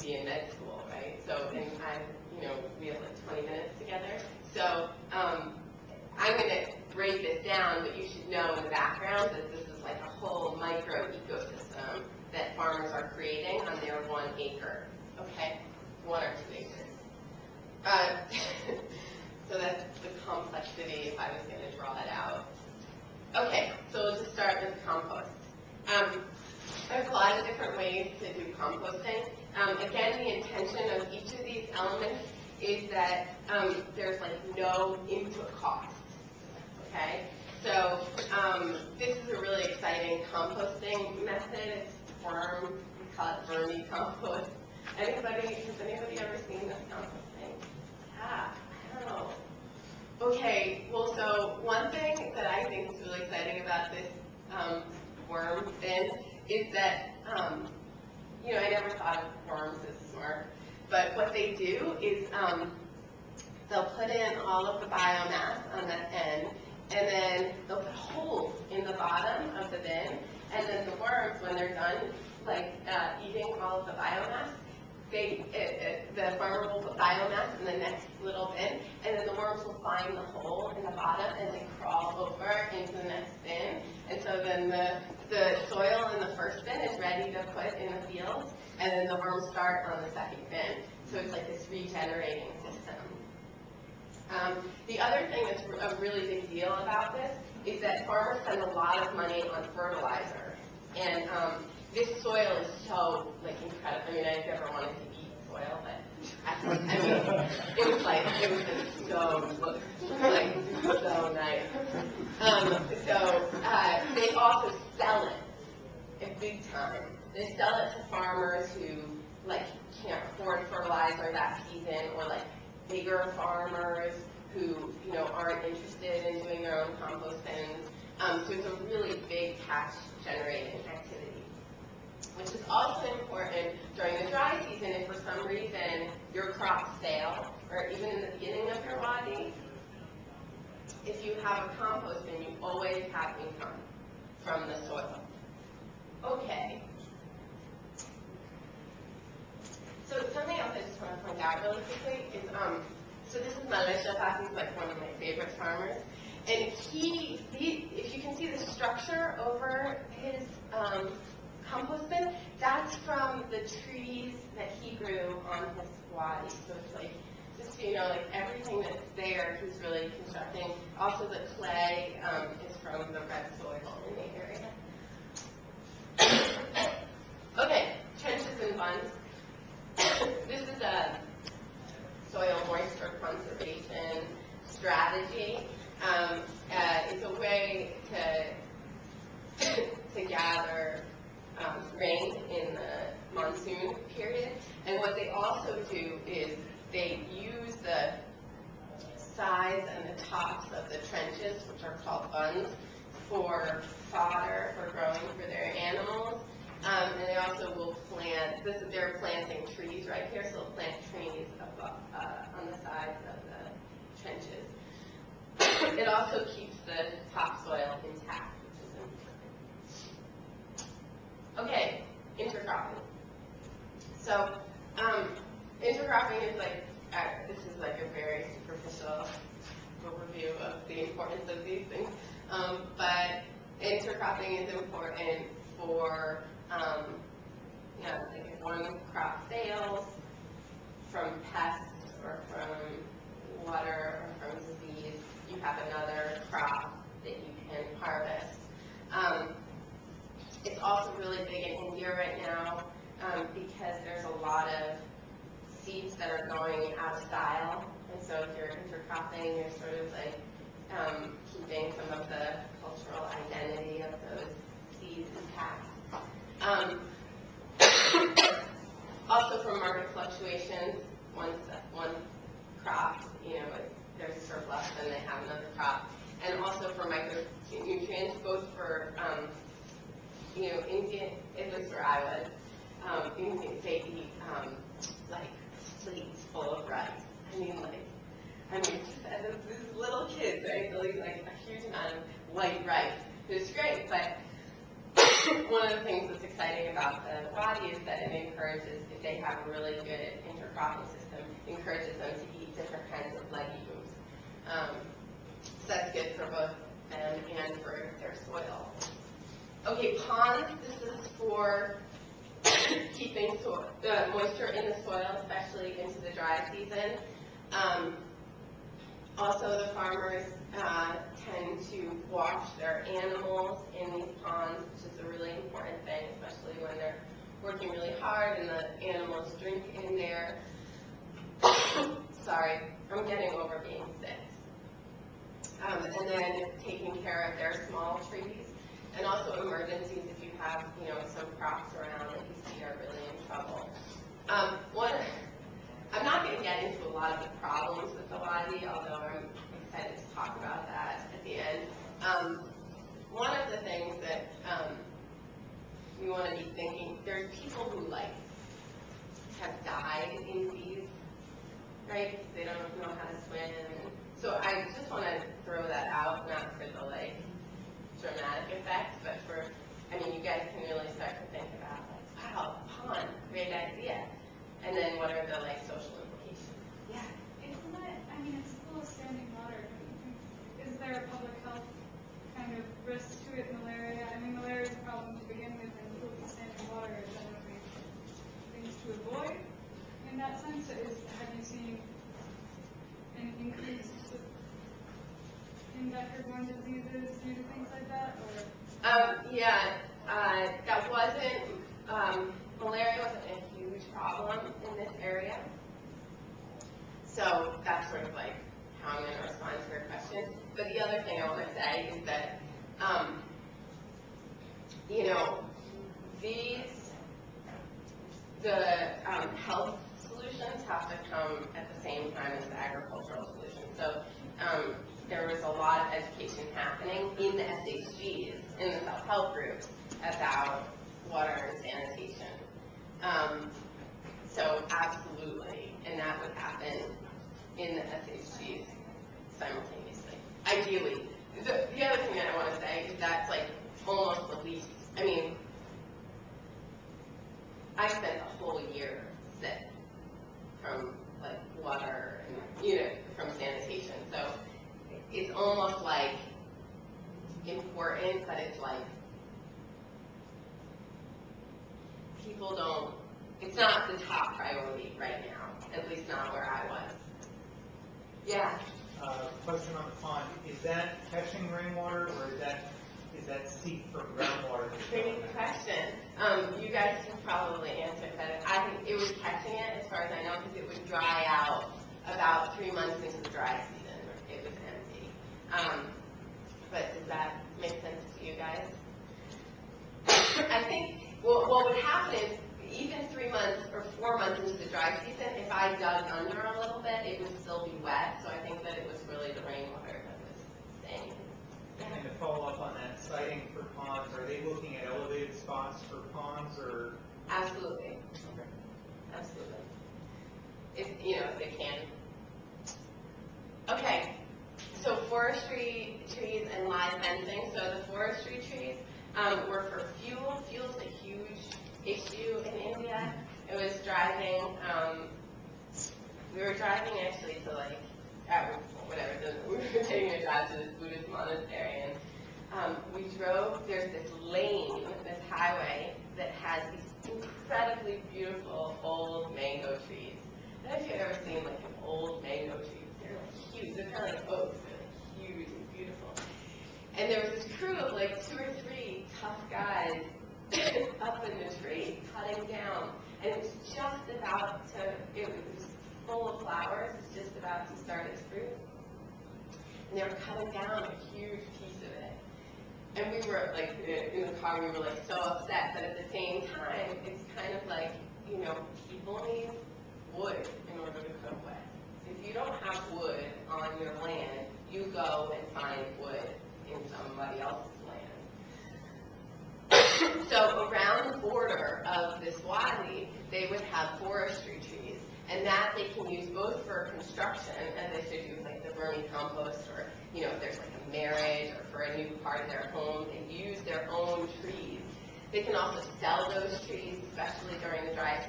be in med school, right? So, and we have like 20 minutes together. So, I'm going to break this down, but you should know in the background that this is like a whole micro ecosystem that farmers are creating on their 1 acre, okay? 1 or 2 acres. So that's the complexity if I was going to draw it out. Okay, so we'll just start with compost. There's a lot of different ways to do composting. Again, the intention of each of these elements is that there's like no input cost. Okay, so this is a really exciting composting method. It's worm, we call it vermicompost. Has anybody ever seen this composting? Yeah, I don't know. Okay, well, so one thing that I think is really exciting about this worm bin is that, I never thought of worms as smart, but what they do is they'll put in all of the biomass on that end, and then they'll put holes in the bottom of the bin, and then the worms, when they're done, eating all of the biomass, the farmer will put biomass in the next little bin, and then the worms will find the hole in the bottom and they crawl over into the next bin. And so then the soil in the first bin is ready to put in the fields, and then the worms start on the second bin. So it's like this regenerating system. The other thing that's a really big deal about this is that farmers spend a lot of money on fertilizer. And this soil is so incredible. I mean, I never wanted to eat soil, but it was so nice. So they also sell it big time. They sell it to farmers who can't afford fertilizer that season, or bigger farmers who aren't interested in doing their own compost bins. So it's a really big cash generating activity, which is also important during the dry season if for some reason your crops fail, or even in the beginning of your wadi. If you have a compost bin, you always have income from the soil. Okay. So something else I just want to point out really quickly is, so this is Malaysia. He's one of my favorite farmers. And if you can see the structure over his compost bin, that's from the trees that he grew on his wadi. So it's just so you know, everything that's there, he's really constructing. Also the clay is from the red soil in the area. Okay, trenches and bunds. This is a soil moisture conservation strategy. It's a way to gather rain in the monsoon period. And what they also do is they use the sides and the tops of the trenches, which are called bunds, for fodder, for growing for their animals. And they also will plant, they're planting trees right here, so they'll plant trees above, on the sides of the trenches. It also keeps the topsoil intact, which is important. Okay, intercropping. So, intercropping is this is a very superficial overview of the importance of these things. But intercropping is important for, if one crop fails from pests or from water or from disease, you have another crop that you can harvest. It's also really big in India right now because there's a lot of seeds that are going out of style. And so if you're intercropping, you're sort of keeping some of the cultural identity of those seeds intact. Also from market fluctuations, one crop, there's surplus and they have another crop. And also for micronutrients, both for, Indian, at least where I was, Indians, they eat plates full of rice. Just as these little kids, right? They'll eat a huge amount of white rice. It's great, but one of the things that's exciting about the wadi is that it encourages, if they have a really good intercropping system, encourages them to eat different kinds of legumes. So that's good for both them and for their soil. Okay, ponds, this is for keeping moisture in the soil, especially into the dry season. Also, the farmers tend to wash their animals in these ponds, which is a really important thing, especially when they're working really hard and the animals drink in there. Sorry, I'm getting over being sick. And then taking care of their small trees, and also emergencies if you have, some crops around that you see are really in trouble. I'm not going to get into a lot of the problems with the wadi, although I'm excited to talk about that at the end. One of the things that you want to be thinking, there's people who have died in these, right? Because they don't know how to swim. So I just want to throw that out, not for the dramatic effect, but for, you guys can really start to think about wow, pond, great idea. And then what are the social implications? Yeah. Isn't that, it's full of standing water. Is there a public health kind of risk to it, malaria? Malaria is a problem to begin with, and full of standing water is one of the things to avoid. In that sense, have you seen an increase in vector-borne diseases due to things like that? That wasn't, malaria wasn't a huge problem in this area. So that's sort of how I'm going to respond to your question. But the other thing I want to say is that, the health solutions have to come at the same time as the agricultural solutions. So there was a lot of education happening in the SHGs, in the self-help groups, about water and sanitation. So absolutely, and that would happen in the SHGs simultaneously. Ideally. The other thing that I want to say is that's almost the least. I spent a whole year sick from water and from sanitation. So it's almost important, but it's people don't. It's not the top priority right now, at least not where I was. Yeah. Question on the pond: is that catching rainwater, or is that seep from groundwater? Great question. You guys can probably answer that. I think it was catching it, as far as I know, because it would dry out about 3 months into the dry season. It was empty. But does that make sense to you guys? I think what would happen is, even 3 months or 4 months into the dry season, if I dug under a little bit, it would still be wet. So I think that it was really the rainwater that was staying. And to follow up on that, siting for ponds, are they looking at elevated spots for ponds, or? Absolutely. Okay. Absolutely. If they can. Okay. So forestry trees and live fencing. So the forestry trees were for fuel. Fuel's a huge issue in India. It was driving. We were driving actually to we were taking a drive to this Buddhist monastery, and we drove. There's this lane, this highway that has these incredibly beautiful old mango trees. I don't know if you've ever seen an old mango tree. They're huge. They're kind of like oaks. They're huge and beautiful. And there was this crew of 2 or 3 tough guys up in the tree cutting down, and it was just about to. It was full of flowers. It's just about to start its fruit. And they were cutting down a huge piece of it. And we were in the car, we were so upset, but at the same time, it's kind of people need wood in order to cook with. If you don't have wood on your land, you go and find wood in somebody else's land. So around the border of this wadi, they would have forestry trees, and that they can use both for construction, as they should do the vermicompost, or if there's a marriage or for a new part of their home, they use their own trees. They can also sell those trees, especially during the dry